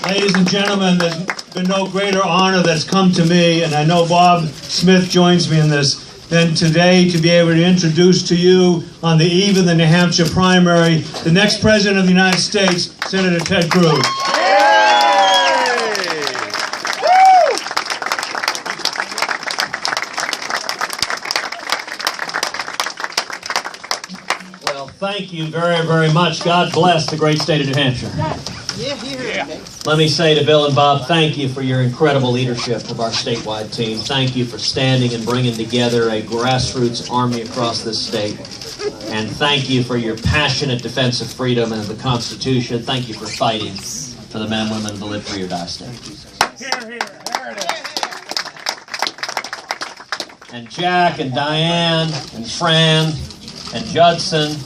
Ladies and gentlemen, there's been no greater honor that's come to me, and I know Bob Smith joins me in this, than today to be able to introduce to you on the eve of the New Hampshire primary, the next President of the United States, Senator Ted Cruz. Well, thank you very, very much. God bless the great state of New Hampshire. Let me say to Bill and Bob, thank you for your incredible leadership of our statewide team. Thank you for standing and bringing together a grassroots army across this state. And thank you for your passionate defense of freedom and of the Constitution. Thank you for fighting for the men and women of the Live Free or Die state. Here, here. There it is. And Jack and Diane and Fran and Judson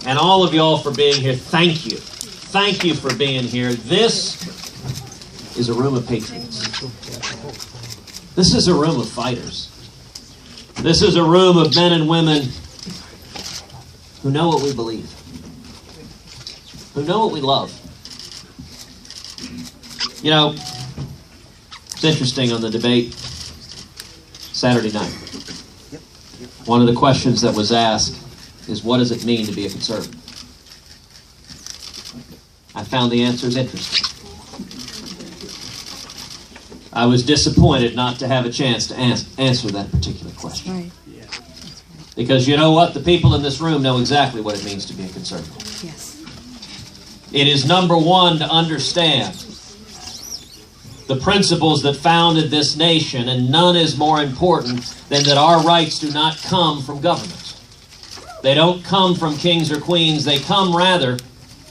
and all of y'all for being here, thank you. Thank you for being here. This is a room of patriots. This is a room of fighters. This is a room of men and women who know what we believe, who know what we love. You know, it's interesting on the debate Saturday night. One of the questions that was asked is, what does it mean to be a conservative? I found the answers interesting. I was disappointed not to have a chance to answer that particular question. Right. Because you know what? The people in this room know exactly what it means to be a conservative. Yes. It is number one to understand the principles that founded this nation, and none is more important than that our rights do not come from government. They don't come from kings or queens. They come rather,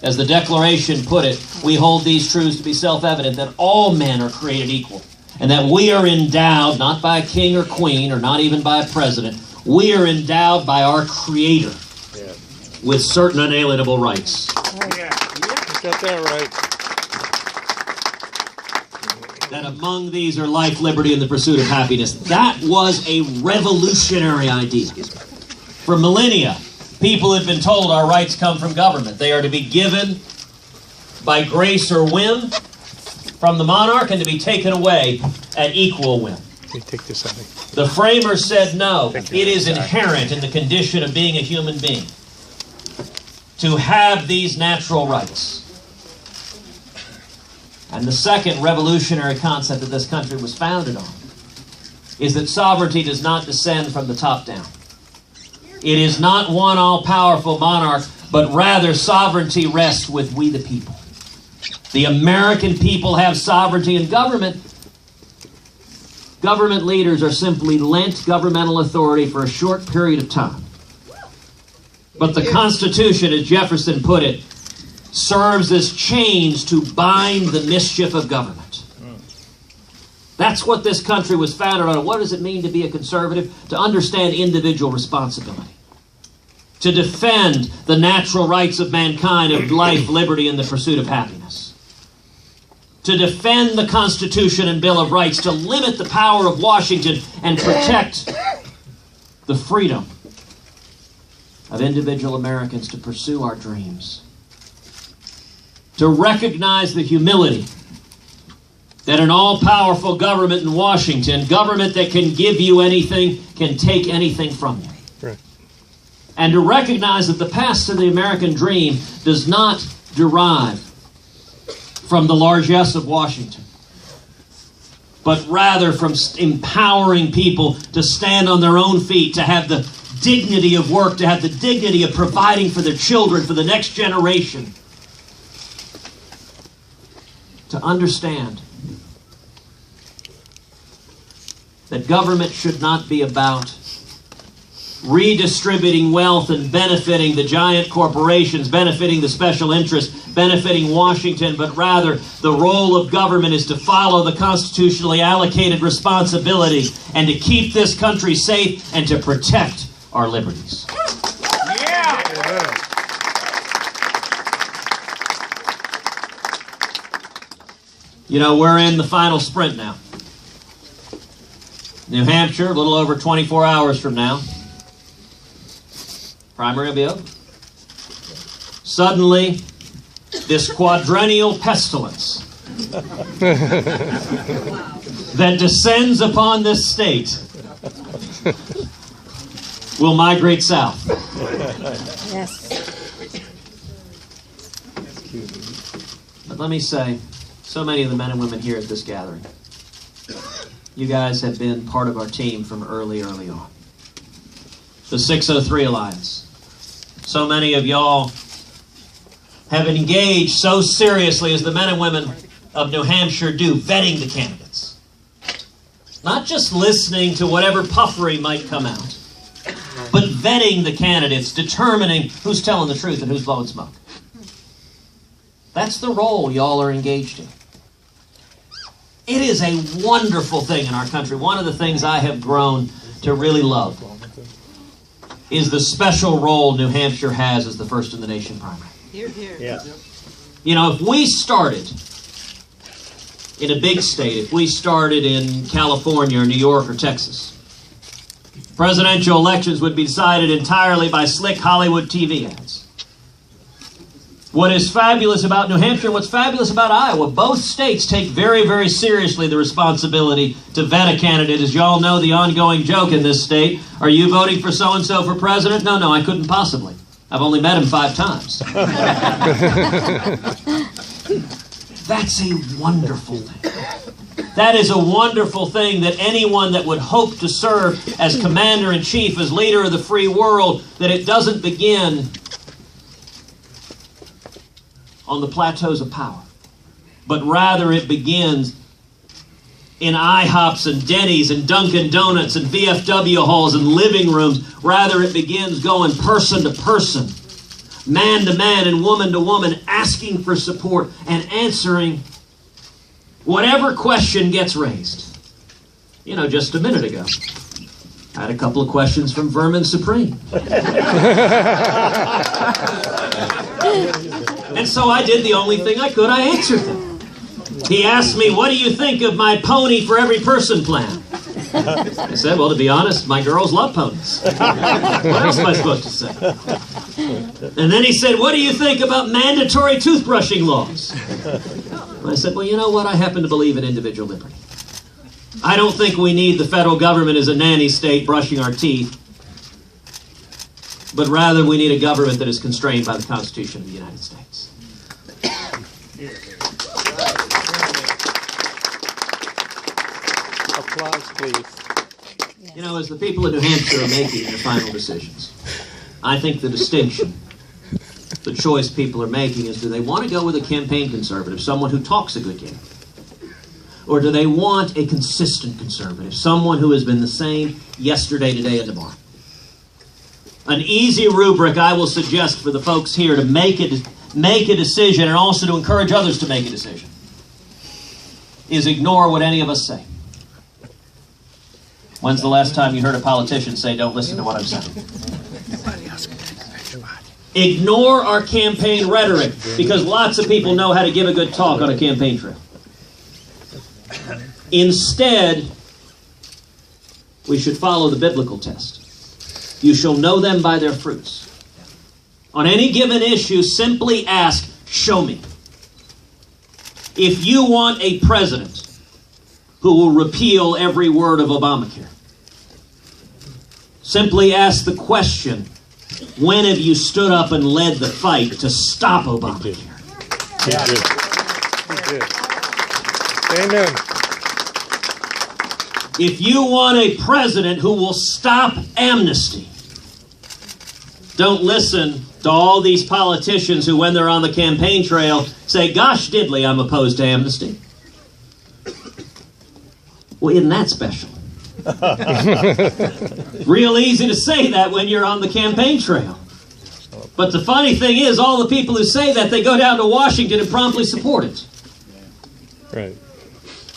as the Declaration put it, we hold these truths to be self-evident, that all men are created equal, and that we are endowed, not by a king or queen, or not even by a president, we are endowed by our Creator with certain unalienable rights. Yeah, you got that right. That among these are life, liberty, and the pursuit of happiness. That was a revolutionary idea. For millennia, people had been told our rights come from government. They are to be given by grace or whim from the monarch and to be taken away at equal whim. Take this out. The framers said no. It is inherent in the condition of being a human being to have these natural rights. And the second revolutionary concept that this country was founded on is that sovereignty does not descend from the top down. It is not one all-powerful monarch, but rather sovereignty rests with we the people. The American people have sovereignty in government. Government leaders are simply lent governmental authority for a short period of time. But the Constitution, as Jefferson put it, serves as chains to bind the mischief of government. That's what this country was founded on. What does it mean to be a conservative? To understand individual responsibility. To defend the natural rights of mankind of life, liberty, and the pursuit of happiness. To defend the Constitution and Bill of Rights. To limit the power of Washington and protect the freedom of individual Americans to pursue our dreams. To recognize the humility that an all-powerful government in Washington, government that can give you anything, can take anything from you. Right. And to recognize that the path to the American dream does not derive from the largesse of Washington, but rather from empowering people to stand on their own feet, to have the dignity of work, to have the dignity of providing for their children, for the next generation. To understand that government should not be about redistributing wealth and benefiting the giant corporations, benefiting the special interests, benefiting Washington, but rather the role of government is to follow the constitutionally allocated responsibility and to keep this country safe and to protect our liberties. Yeah! You know, we're in the final sprint now. New Hampshire, a little over 24 hours from now. Primary will be over. Suddenly, this quadrennial pestilence that descends upon this state will migrate south. Yes. But let me say, so many of the men and women here at this gathering, you guys have been part of our team from early on. The 603 Alliance. So many of y'all have engaged so seriously as the men and women of New Hampshire do, vetting the candidates. Not just listening to whatever puffery might come out, but vetting the candidates, determining who's telling the truth and who's blowing smoke. That's the role y'all are engaged in. It is a wonderful thing in our country. One of the things I have grown to really love is the special role New Hampshire has as the first in the nation primary. Here, here. Yeah. You know, if we started in a big state, if we started in California or New York or Texas, presidential elections would be decided entirely by slick Hollywood TV ads. What is fabulous about New Hampshire and what's fabulous about Iowa, both states take very, very seriously the responsibility to vet a candidate. As y'all know, the ongoing joke in this state, are you voting for so-and-so for president? No, I couldn't possibly. I've only met him 5 times. That's a wonderful thing. That is a wonderful thing, that anyone that would hope to serve as commander-in-chief, as leader of the free world, that it doesn't begin on the plateaus of power, but rather it begins in IHOPs and Denny's and Dunkin' Donuts and VFW halls and living rooms. Rather, it begins going person to person, man to man and woman to woman, asking for support and answering whatever question gets raised. You know, just a minute ago, I had a couple of questions from Vermin Supreme. And so I did the only thing I could. I answered them. He asked me, what do you think of my pony for every person plan? I said, well, to be honest, my girls love ponies. What else am I supposed to say? And then he said, what do you think about mandatory toothbrushing laws? And I said, well, you know what? I happen to believe in individual liberty. I don't think we need the federal government as a nanny state brushing our teeth, but rather we need a government that is constrained by the Constitution of the United States. Applause, please. You know, as the people of New Hampshire are making their final decisions, I think the distinction, the choice people are making is, do they want to go with a campaign conservative, someone who talks a good game? Or do they want a consistent conservative, someone who has been the same yesterday, today, and tomorrow? An easy rubric I will suggest for the folks here to make a decision, and also to encourage others to make a decision, is ignore what any of us say. When's the last time you heard a politician say, don't listen to what I'm saying? Ignore our campaign rhetoric, because lots of people know how to give a good talk on a campaign trail. Instead, we should follow the biblical test. You shall know them by their fruits. On any given issue, simply ask, show me. If you want a president who will repeal every word of Obamacare, simply ask the question, when have you stood up and led the fight to stop Obamacare? Amen. If you want a president who will stop amnesty, don't listen to all these politicians who, when they're on the campaign trail, say, gosh diddly, I'm opposed to amnesty. Well, isn't that special? Real easy to say that when you're on the campaign trail. But the funny thing is, all the people who say that, they go down to Washington and promptly support it. Right.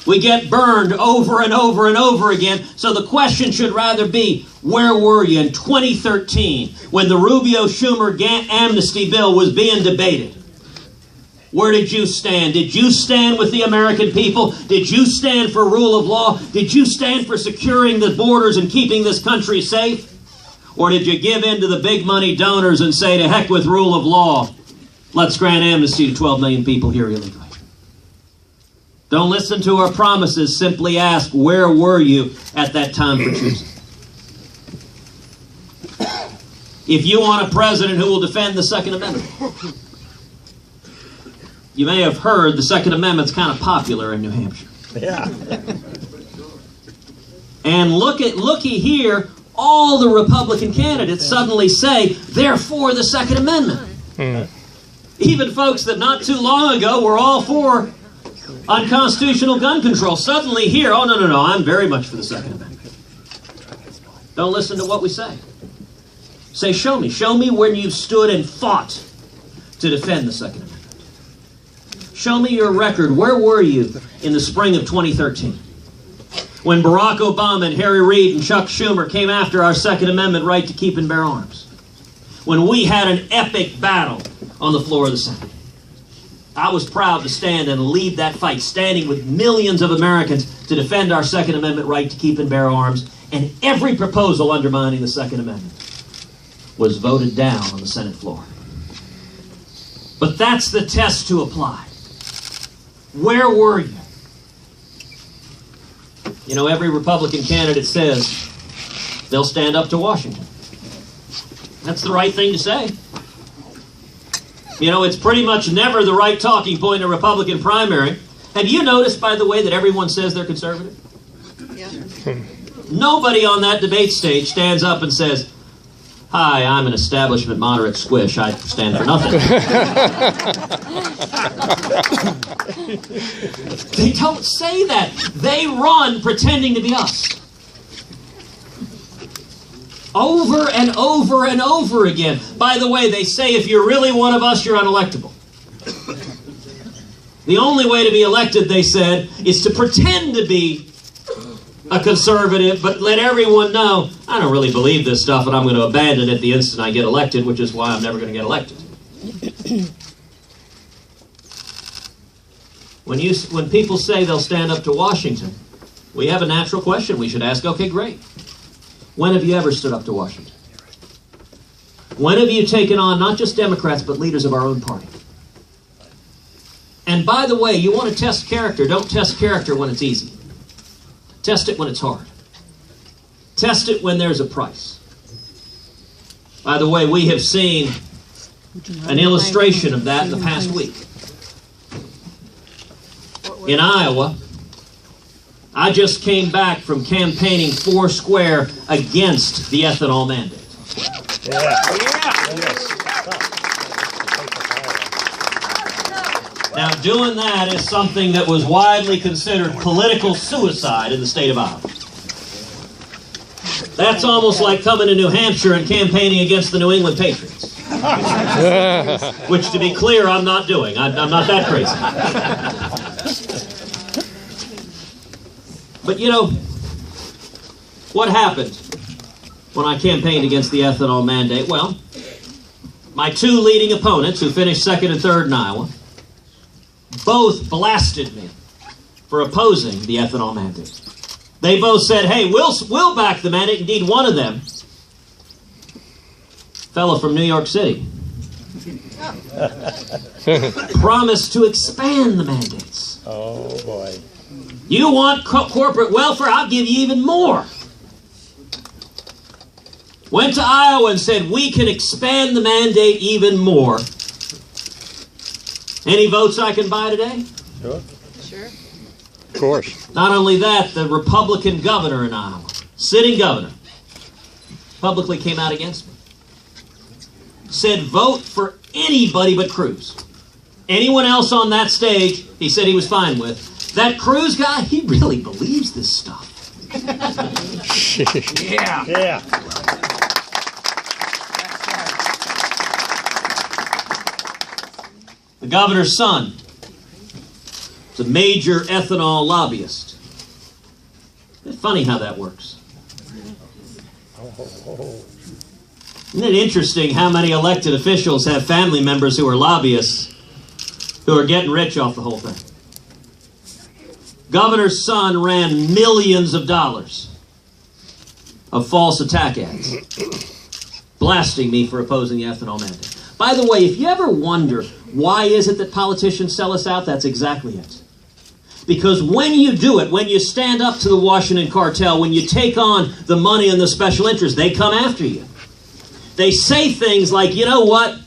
We get burned over and over and over again. So the question should rather be, where were you in 2013 when the Rubio-Schumer amnesty bill was being debated? Where did you stand? Did you stand with the American people? Did you stand for rule of law? Did you stand for securing the borders and keeping this country safe? Or did you give in to the big money donors and say, to heck with rule of law, let's grant amnesty to 12 million people here illegally? Don't listen to our promises. Simply ask, where were you at that time for choosing? If you want a president who will defend the Second Amendment, you may have heard the Second Amendment's kind of popular in New Hampshire. Yeah. And looky here, all the Republican candidates suddenly say they're for the Second Amendment. Even folks that not too long ago were all for unconstitutional gun control suddenly here, oh, no, I'm very much for the Second Amendment. Don't listen to what we say. Say, show me when you've stood and fought to defend the Second Amendment. Show me your record. Where were you in the spring of 2013? When Barack Obama and Harry Reid and Chuck Schumer came after our Second Amendment right to keep and bear arms. When we had an epic battle on the floor of the Senate. I was proud to stand and lead that fight, standing with millions of Americans to defend our Second Amendment right to keep and bear arms, and every proposal undermining the Second Amendment was voted down on the Senate floor. But that's the test to apply. Where were you? You know, every Republican candidate says they'll stand up to Washington. That's the right thing to say. You know, it's pretty much never the right talking point in a Republican primary. Have you noticed, by the way, that everyone says they're conservative? Yeah. Nobody on that debate stage stands up and says, "Hi, I'm an establishment moderate squish. I stand for nothing." They don't say that. They run pretending to be us. Over and over and over again. By the way, they say if you're really one of us, you're unelectable. The only way to be elected, they said, is to pretend to be a conservative, but let everyone know, I don't really believe this stuff, and I'm going to abandon it the instant I get elected, which is why I'm never going to get elected. When people say they'll stand up to Washington, we have a natural question we should ask. Okay, great. When have you ever stood up to Washington? When have you taken on not just Democrats, but leaders of our own party? And by the way, you want to test character. Don't test character when it's easy. Test it when it's hard. Test it when there's a price. By the way, we have seen an illustration of that in the past week. In Iowa, I just came back from campaigning foursquare against the ethanol mandate. Now, doing that is something that was widely considered political suicide in the state of Iowa. That's almost like coming to New Hampshire and campaigning against the New England Patriots. Which, to be clear, I'm not doing. I'm not that crazy. But you know, what happened when I campaigned against the ethanol mandate? Well, my two leading opponents, who finished second and third in Iowa, both blasted me for opposing the ethanol mandate. They both said, hey, we'll back the mandate. Indeed, one of them, fellow from New York City, promised to expand the mandates. Oh, boy. You want corporate welfare? I'll give you even more. Went to Iowa and said, we can expand the mandate even more. Any votes I can buy today? Sure. Sure. Of course. Not only that, the Republican governor in Iowa, sitting governor, publicly came out against me. Said vote for anybody but Cruz. Anyone else on that stage, he said he was fine with. That Cruz guy, he really believes this stuff. Yeah. Yeah. The governor's son is a major ethanol lobbyist. It's funny how that works. Isn't it interesting how many elected officials have family members who are lobbyists who are getting rich off the whole thing? Governor's son ran millions of dollars of false attack ads, blasting me for opposing the ethanol mandate. By the way, if you ever wonder why is it that politicians sell us out, that's exactly it. Because when you do it, when you stand up to the Washington cartel, when you take on the money and the special interests, they come after you. They say things like, you know what?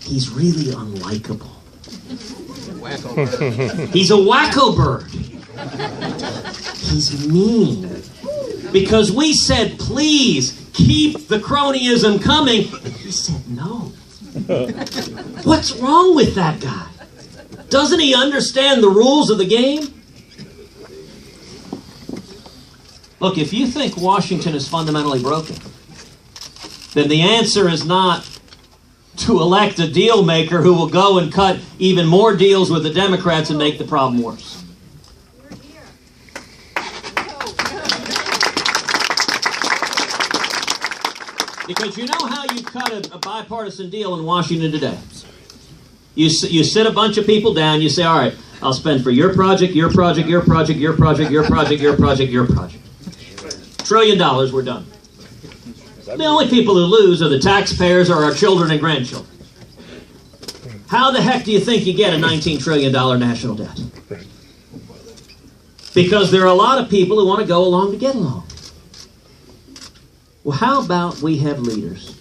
He's really unlikable. He's a wacko bird. He's mean. Because we said, please, keep the cronyism coming. And he said, no. What's wrong with that guy? Doesn't he understand the rules of the game? Look, if you think Washington is fundamentally broken, then the answer is not to elect a deal maker who will go and cut even more deals with the Democrats and make the problem worse. Because you know how you cut a bipartisan deal in Washington today. You sit a bunch of people down, you say, all right, I'll spend for your project, your project, your project, your project, your project, your project, your project. $1 trillion, we're done. The only people who lose are the taxpayers or our children and grandchildren. How the heck do you think you get a $19 trillion national debt? Because there are a lot of people who want to go along to get along. Well, how about we have leaders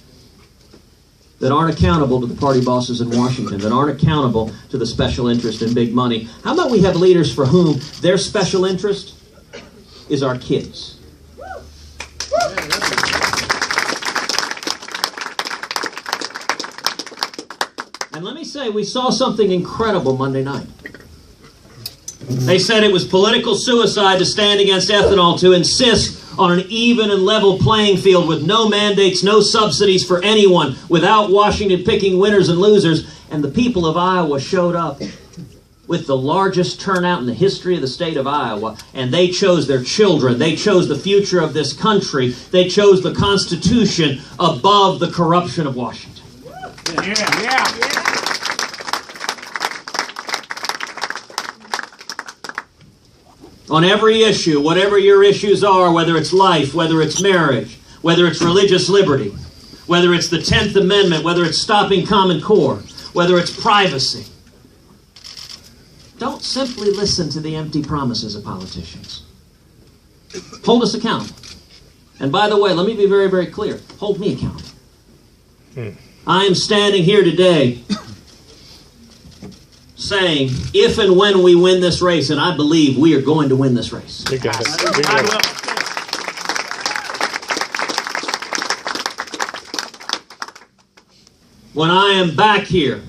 that aren't accountable to the party bosses in Washington, that aren't accountable to the special interest in big money? How about we have leaders for whom their special interest is our kids? And let me say, we saw something incredible Monday night. They said it was political suicide to stand against ethanol, to insist on an even and level playing field with no mandates, no subsidies for anyone, without Washington picking winners and losers. And the people of Iowa showed up with the largest turnout in the history of the state of Iowa, and they chose their children. They chose the future of this country. They chose the Constitution above the corruption of Washington. Yeah. On every issue, whatever your issues are, whether it's life, whether it's marriage, whether it's religious liberty, whether it's the 10th Amendment, whether it's stopping Common Core, whether it's privacy, don't simply listen to the empty promises of politicians. Hold us accountable. And by the way, let me be very, very clear. Hold me accountable. I am standing here today saying, if and when we win this race, and I believe we are going to win this race. You got it. You got it. When I am back here,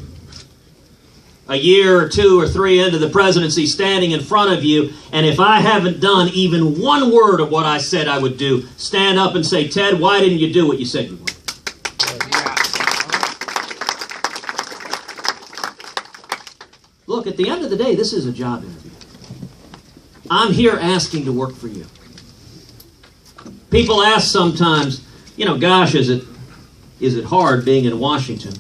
a year or 2 or 3 into the presidency, standing in front of you, and if I haven't done even one word of what I said I would do, stand up and say, Ted, why didn't you do what you said you would? Look, at the end of the day, this is a job interview. I'm here asking to work for you. People ask sometimes, you know, gosh, is it hard being in Washington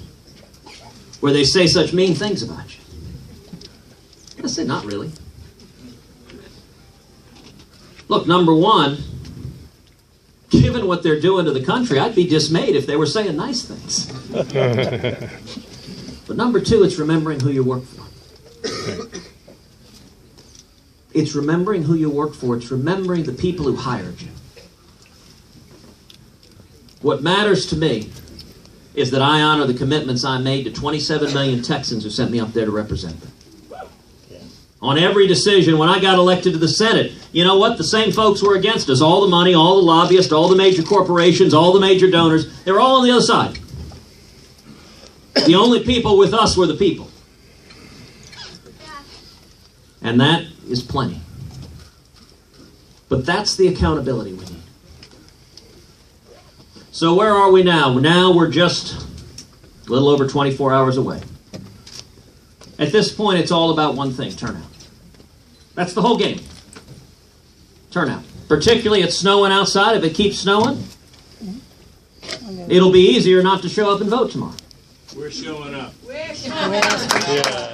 where they say such mean things about you? I say, not really. Look, number one, given what they're doing to the country, I'd be dismayed if they were saying nice things. But number two, it's remembering who you work for. It's remembering who you work for. It's remembering the people who hired you. What matters to me is that I honor the commitments I made to 27 million Texans who sent me up there to represent them. On every decision, when I got elected to the Senate, you know what? The same folks were against us. All the money, all the lobbyists, all the major corporations, all the major donors, they were all on the other side. The only people with us were the people. And that is plenty. But that's the accountability we need. So where are we now? Now we're just a little over 24 hours away. At this point, it's all about one thing, turnout. That's the whole game. Turnout. Particularly it's snowing outside. If it keeps snowing, it'll be easier not to show up and vote tomorrow. We're showing up. We're showing up. Yeah.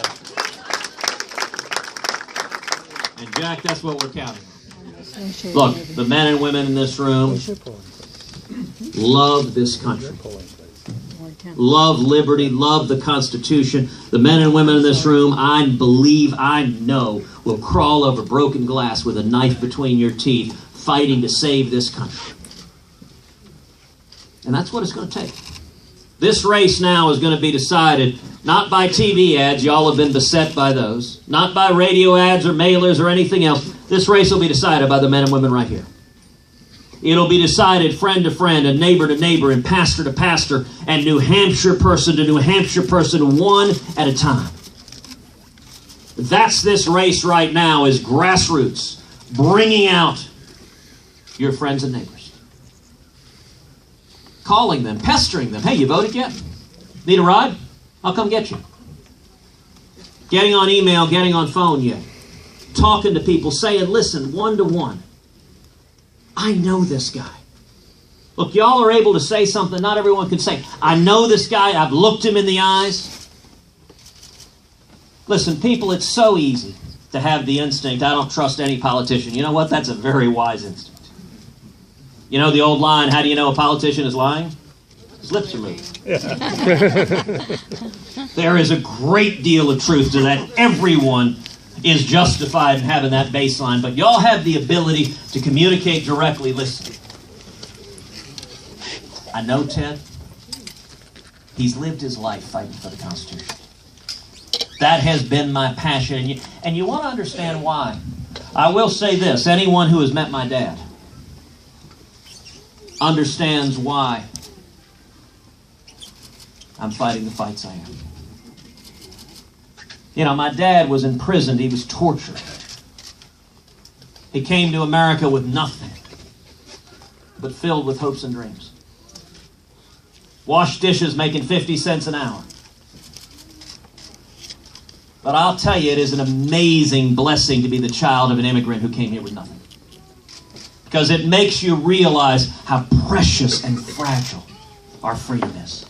And Jack, that's what we're counting on. Look, the men and women in this room love this country. love liberty, love the Constitution. The men and women in this room, I believe, I know, will crawl over broken glass with a knife between your teeth, fighting to save this country. And that's what it's going to take. This race now is going to be decided not by TV ads. Y'all have been beset by those. Not by radio ads or mailers or anything else. This race will be decided by the men and women right here. It'll be decided friend to friend and neighbor to neighbor and pastor to pastor and New Hampshire person to New Hampshire person, one at a time. That's this race right now, is grassroots, bringing out your friends and neighbors. Calling them, pestering them. Hey, you voted yet? Need a ride? I'll come get you. Getting on email, getting on phone yet? Talking to people, saying, listen, one-to-one. I know this guy. Look, y'all are able to say something not everyone can say. I know this guy. I've looked him in the eyes. Listen, people, it's so easy to have the instinct, I don't trust any politician. You know what? That's a very wise instinct. You know the old line, how do you know a politician is lying? His lips are moving. There is a great deal of truth to that. Everyone is justified in having that baseline, but y'all have the ability to communicate directly. Listen, I know Ted. He's lived his life fighting for the Constitution. That has been my passion, and you want to understand why. I will say this, anyone who has met my dad understands why I'm fighting the fights I am. You know, my dad was imprisoned. He was tortured. He came to America with nothing, but filled with hopes and dreams. Washed dishes making 50 cents an hour. But I'll tell you, it is an amazing blessing to be the child of an immigrant who came here with nothing. Because it makes you realize how precious and fragile our freedom is.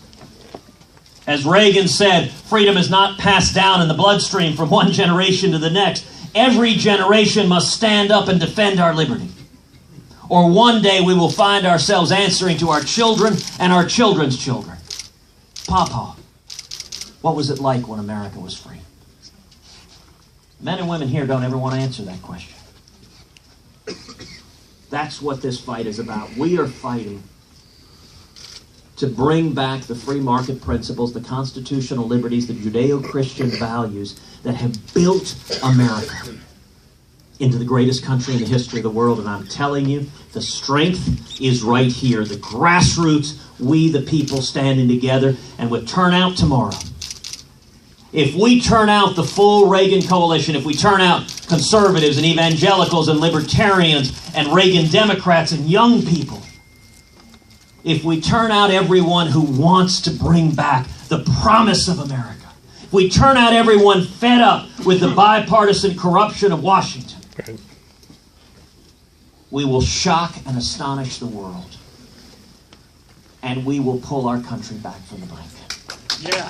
As Reagan said, freedom is not passed down in the bloodstream from one generation to the next. Every generation must stand up and defend our liberty. Or one day we will find ourselves answering to our children and our children's children. Papa, what was it like when America was free? Men and women here don't ever want to answer that question. That's what this fight is about. We are fighting to bring back the free market principles, the constitutional liberties, the Judeo-Christian values that have built America into the greatest country in the history of the world. And I'm telling you, the strength is right here. The grassroots, we the people standing together, and with turnout tomorrow. If we turn out the full Reagan coalition, if we turn out conservatives and evangelicals and libertarians and Reagan Democrats and young people, if we turn out everyone who wants to bring back the promise of America, if we turn out everyone fed up with the bipartisan corruption of Washington, we will shock and astonish the world, and we will pull our country back from the brink. Yeah.